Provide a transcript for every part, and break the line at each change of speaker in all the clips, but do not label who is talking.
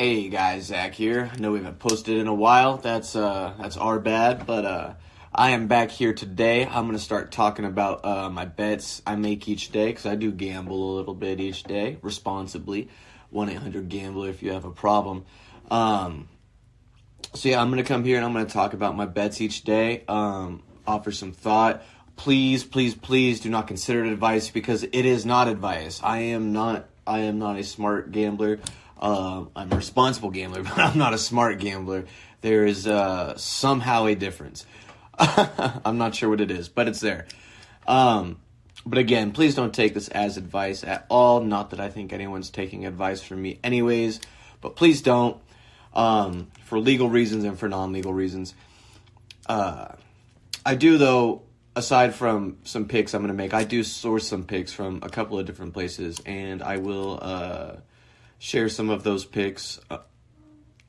Hey guys, Zach here. I know we haven't posted in a while. That's our bad, but I am back here today. I'm gonna start talking about my bets I make each day because I do gamble a little bit each day responsibly. 1-800-GAMBLER if you have a problem. So yeah, I'm gonna come here and I'm gonna talk about my bets each day. Offer some thought. Please, please, please do not consider it advice because it is not advice. I am not a smart gambler. I'm a responsible gambler, but I'm not a smart gambler. There is somehow a difference. I'm not sure what it is, but it's there. But again, please don't take this as advice at all. Not that I think anyone's taking advice from me anyways, but please don't. For legal reasons and for non-legal reasons. I do, though, aside from some picks I'm going to make, I do source some picks from a couple of different places, and I will share some of those picks.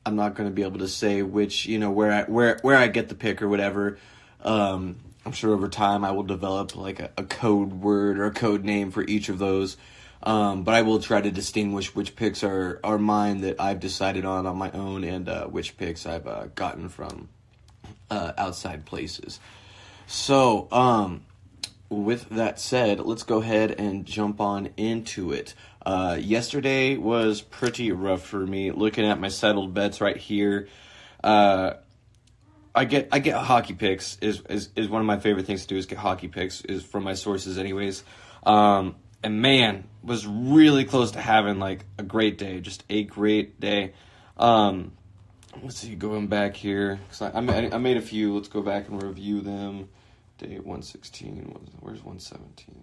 I'm not going to be able to say which, where I get the pick or whatever. I'm sure over time I will develop like a code word or a code name for each of those. But I will try to distinguish which picks are mine that I've decided on my own and which picks I've gotten from outside places. So, with that said, let's go ahead and jump on into it. Yesterday was pretty rough for me. Looking at my settled bets right here, I get hockey picks is one of my favorite things to do is get hockey picks is from my sources anyways. And man, was really close to having like a great day, just a great day. Let's see, going back here because I made a few. Let's go back and review them. Day 116. Where's 117?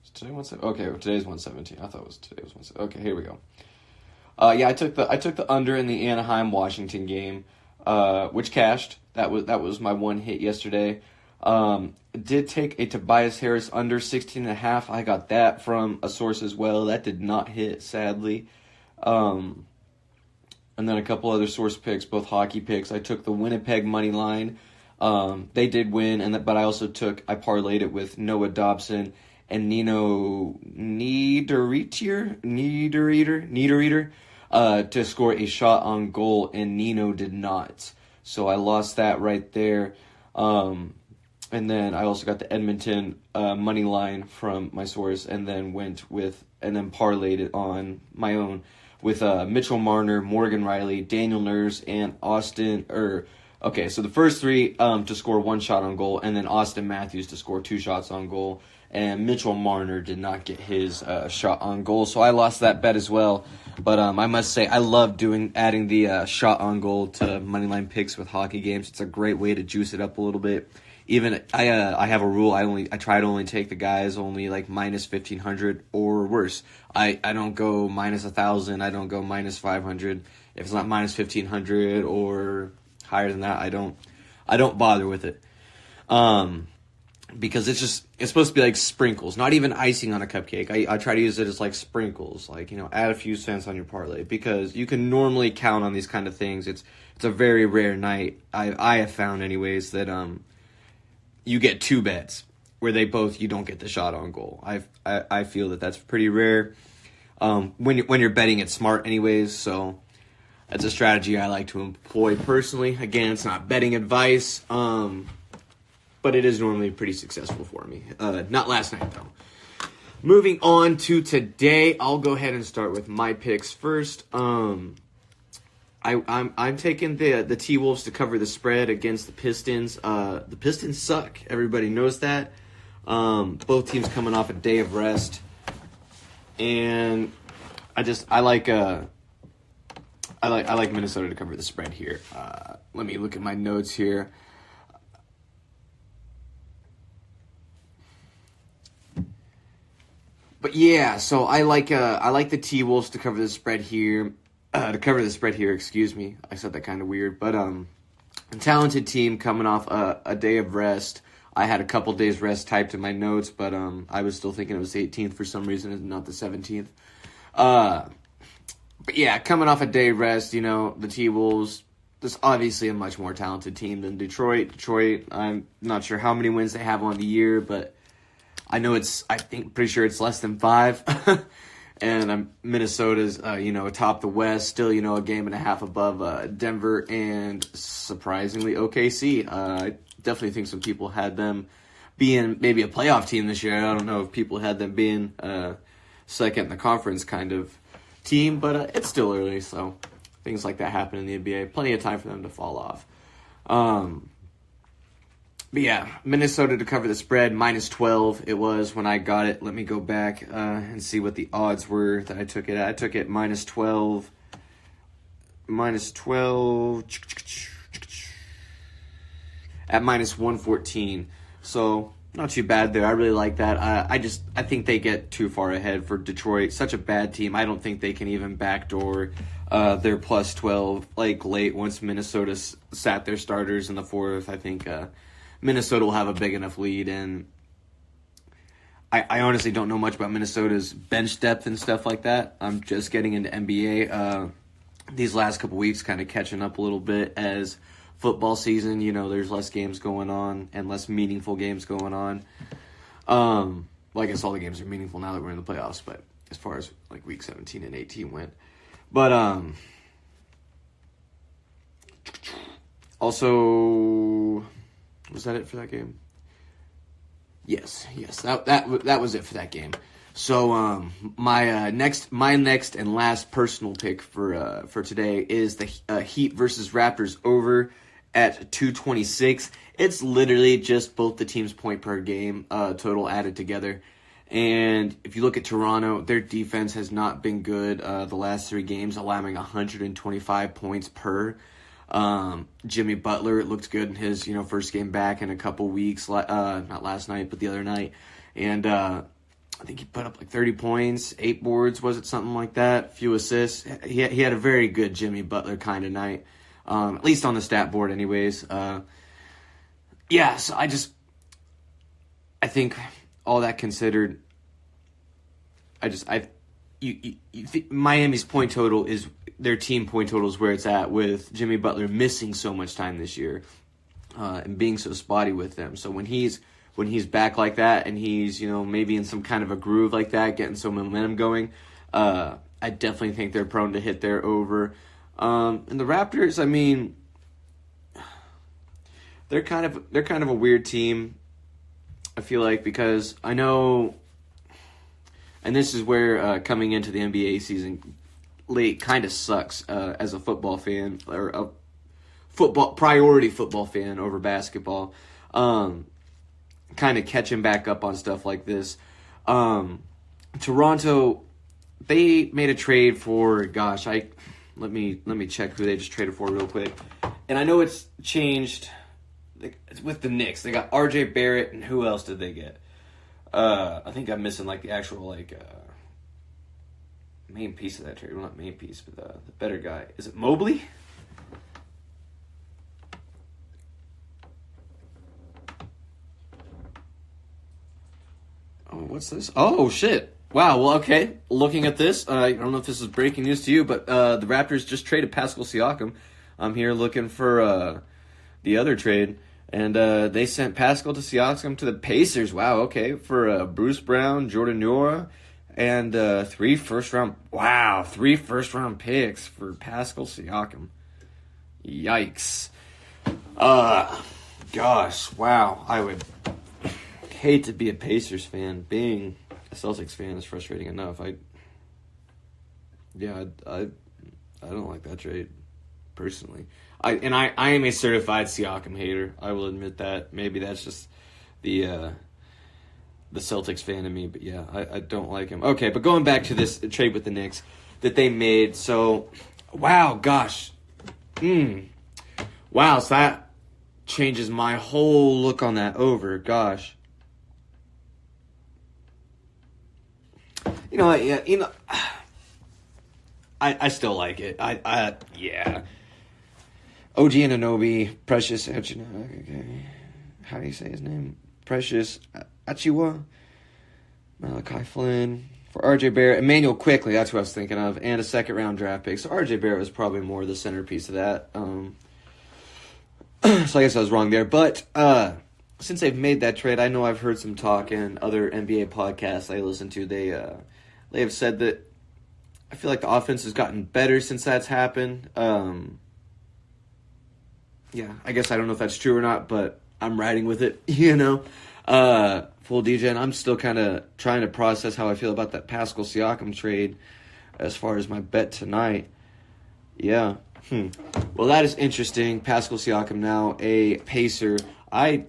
Is today 117? Okay, today's 117. I thought today was 117. Okay, here we go. Yeah, I took the under in the Anaheim Washington game, which cashed. That was my one hit yesterday. Did take a Tobias Harris under 16.5. I got that from a source as well. That did not hit, sadly. And then a couple other source picks, both hockey picks. I took the Winnipeg money line. They did win, but I also I parlayed it with Noah Dobson and Nino Niederreiter to score a shot on goal, and Nino did not. So I lost that right there. And then I also got the Edmonton money line from my source, and then parlayed it on my own with Mitchell Marner, Morgan Riley, Daniel Nurse, and Austin. Okay, so the first three to score one shot on goal, and then Austin Matthews to score 2 shots on goal, and Mitchell Marner did not get his shot on goal, so I lost that bet as well. But I must say, I love adding the shot on goal to moneyline picks with hockey games. It's a great way to juice it up a little bit. Even I have a rule. I try to only take the guys only like minus 1,500 or worse. I don't go minus 1,000. I don't go minus 500. If it's not minus 1,500 or higher than that, I don't bother with it. Because it's supposed to be like sprinkles, not even icing on a cupcake. I try to use it as like sprinkles, like, add a few cents on your parlay because you can normally count on these kind of things. It's a very rare night. I have found anyways that you get 2 bets where you don't get the shot on goal. I feel that that's pretty rare. When you're betting it smart anyways, so that's a strategy I like to employ personally. Again, it's not betting advice, but it is normally pretty successful for me. Not last night, though. Moving on to today, I'll go ahead and start with my picks first. I'm taking the T-Wolves to cover the spread against the Pistons. The Pistons suck. Everybody knows that. Both teams coming off a day of rest. And I like Minnesota to cover the spread here. Let me look at my notes here. But yeah, so I like the T-Wolves to cover the spread here. Excuse me. I said that kind of weird, but a talented team coming off a day of rest. I had a couple days rest typed in my notes, but I was still thinking it was the 18th for some reason and not the 17th. But yeah, coming off a day rest, the T-Wolves, there's obviously a much more talented team than Detroit. Detroit, I'm not sure how many wins they have on the year, but I know pretty sure it's less than 5. And Minnesota's, atop the West, still, a game and a half above Denver and surprisingly OKC. I definitely think some people had them being maybe a playoff team this year. I don't know if people had them being second in the conference kind of team, but it's still early, so things like that happen in the NBA. Plenty of time for them to fall off. But yeah, Minnesota to cover the spread, -12 it was when I got it. Let me go back and see what the odds were that I took it at. I took it -12 at -114. So not too bad there. I really like that. I think they get too far ahead for Detroit. Such a bad team. I don't think they can even backdoor their +12 late once Minnesota sat their starters in the fourth. I think Minnesota will have a big enough lead, and I honestly don't know much about Minnesota's bench depth and stuff like that. I'm just getting into NBA these last couple weeks, kind of catching up a little bit as football season. There's less games going on and less meaningful games going on. Well, I guess all the games are meaningful now that we're in the playoffs, but as far as week 17 and 18 went. But also, was that it for that game? Yes, that was it for that game. So my next and last personal pick for today is the Heat versus Raptors over at 226. It's literally just both the teams' point per game total added together. And if you look at Toronto, their defense has not been good the last 3 games, allowing 125 points per. Jimmy Butler looked good in his first game back in a couple weeks, not last night but the other night, and I think he put up 30 points, 8 boards, was it something like that, few assists. He had a very good Jimmy Butler kind of night, at least on the stat board anyways. So I think all that considered, Miami's point total is, their team point total is where it's at, with Jimmy Butler missing so much time this year and being so spotty with them. So when he's back like that and he's maybe in some kind of a groove like that, getting some momentum going, I definitely think they're prone to hit their over. And the Raptors, they're kind of a weird team, I feel like, because I know, and this is where coming into the NBA season late kind of sucks as a football fan, or a priority football fan over basketball. Kind of catching back up on stuff like this. Toronto, they made a trade for, let me check who they just traded for real quick. And I know it's changed. It's with the Knicks. They got RJ Barrett, and who else did they get? I think I'm missing the actual main piece of that trade. Well, not main piece, but the better guy. Is it Mobley? Oh, what's this? Oh, shit. Wow, well, okay. Looking at this, I don't know if this is breaking news to you, but the Raptors just traded Pascal Siakam. I'm here looking for the other trade, and they sent Pascal to Siakam to the Pacers. Wow, okay, for Bruce Brown, Jordan Nwora, and 3 first-round picks for Pascal Siakam. Yikes. Gosh, wow. I would hate to be a Pacers fan. Being a Celtics fan is frustrating enough. I don't like that trade, personally. I am a certified Siakam hater. I will admit that. Maybe that's just the Celtics fan in me, but yeah, I don't like him. Okay, but going back to this trade with the Knicks that they made, so, wow, gosh. Wow, so that changes my whole look on that over, gosh. I still like it. Yeah. OG Anunoby, Precious, okay. How do you say his name? Precious Achiuwa, Malachi Flynn, for RJ Barrett, Emmanuel Quickley, that's what I was thinking of, and a second-round draft pick. So RJ Barrett was probably more the centerpiece of that. So I guess I was wrong there. But since they've made that trade, I know I've heard some talk in other NBA podcasts I listen to. They They have said that I feel like the offense has gotten better since that's happened. Yeah, I guess I don't know if that's true or not, but I'm riding with it, Full DJ, and I'm still kind of trying to process how I feel about that Pascal Siakam trade as far as my bet tonight. Yeah. Well, that is interesting. Pascal Siakam now a Pacer. Again,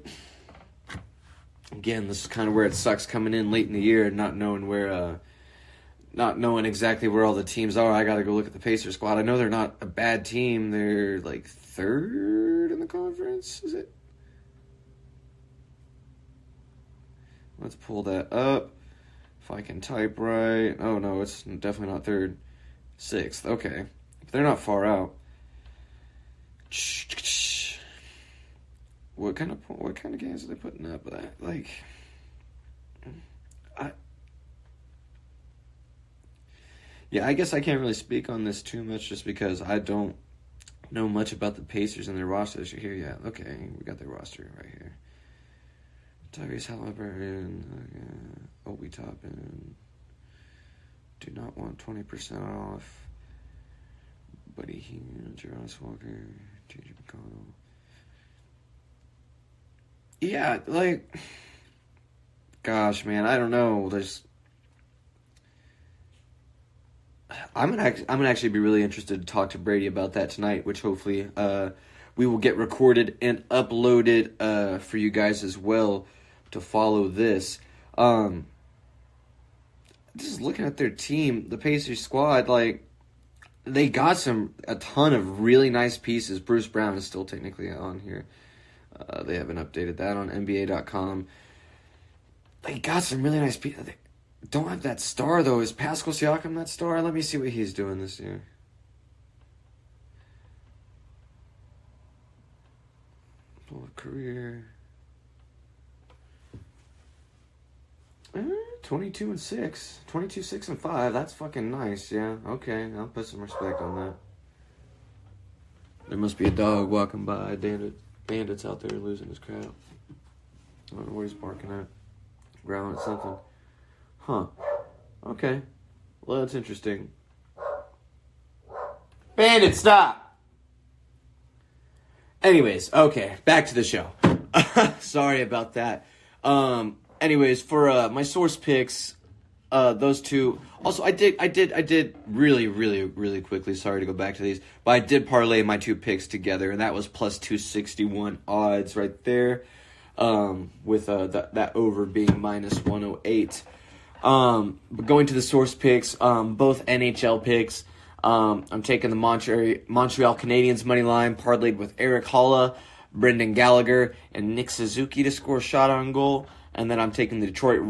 this is kind of where it sucks coming in late in the year and not knowing exactly where all the teams are. I got to go look at the Pacers squad. I know they're not a bad team. They're like third in the conference, is it? Let's pull that up. If I can type right. Oh, no, it's definitely not third. Sixth, okay. But they're not far out. What kind of games are they putting up? I guess I can't really speak on this too much just because I don't know much about the Pacers and their rosters. Here, yeah, okay, we got their roster right here. Tyrese Halliburton, Obi Toppin. Do not want 20% off. Buddy Hield, Jarvis Walker, T.J. McConnell. Yeah, gosh, man, I don't know. I'm gonna actually be really interested to talk to Brady about that tonight, which hopefully we will get recorded and uploaded for you guys as well to follow this. Just looking at their team, the Pacers squad, they got a ton of really nice pieces. Bruce Brown is still technically on here. They haven't updated that on NBA.com. They got some really nice pieces. They don't have that star, though. Is Pascal Siakam that star? Let me see what he's doing this year. Career. 22 and 6. 22, 6 and 5. That's fucking nice, yeah. Okay, I'll put some respect on that. There must be a dog walking by. Bandit's out there losing his crap. I don't know where he's barking at. Growling at something. Huh. Okay. Well, that's interesting. Bandit, stop! Anyways, okay. Back to the show. Sorry about that. Anyways, for my source picks, those two. Also, I did really, really, really quickly. Sorry to go back to these, but I did parlay my two picks together, and that was plus 261 odds right there. With that over being minus 108. But going to the source picks, both NHL picks. I'm taking the Montreal Canadiens money line parlayed with Eric Holla, Brendan Gallagher, and Nick Suzuki to score a shot on goal. And then I'm taking the Detroit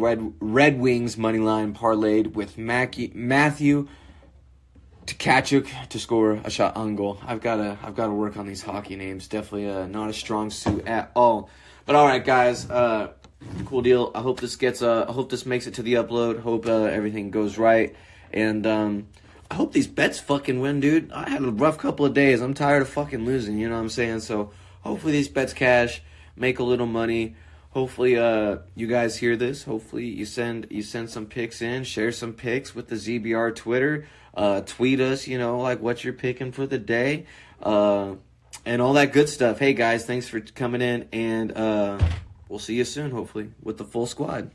Red Wings money line parlayed with Matthew Tkachuk to score a shot on goal. I've got to work on these hockey names. Definitely not a strong suit at all. But all right, guys, cool deal. I hope this makes it to the upload. Hope everything goes right, and I hope these bets fucking win, dude. I had a rough couple of days. I'm tired of fucking losing. You know what I'm saying? So hopefully these bets cash, make a little money. Hopefully, you guys hear this. Hopefully, you send some picks in, share some picks with the ZBR Twitter. Tweet us, what you're picking for the day, and all that good stuff. Hey guys, thanks for coming in, and we'll see you soon. Hopefully, with the full squad.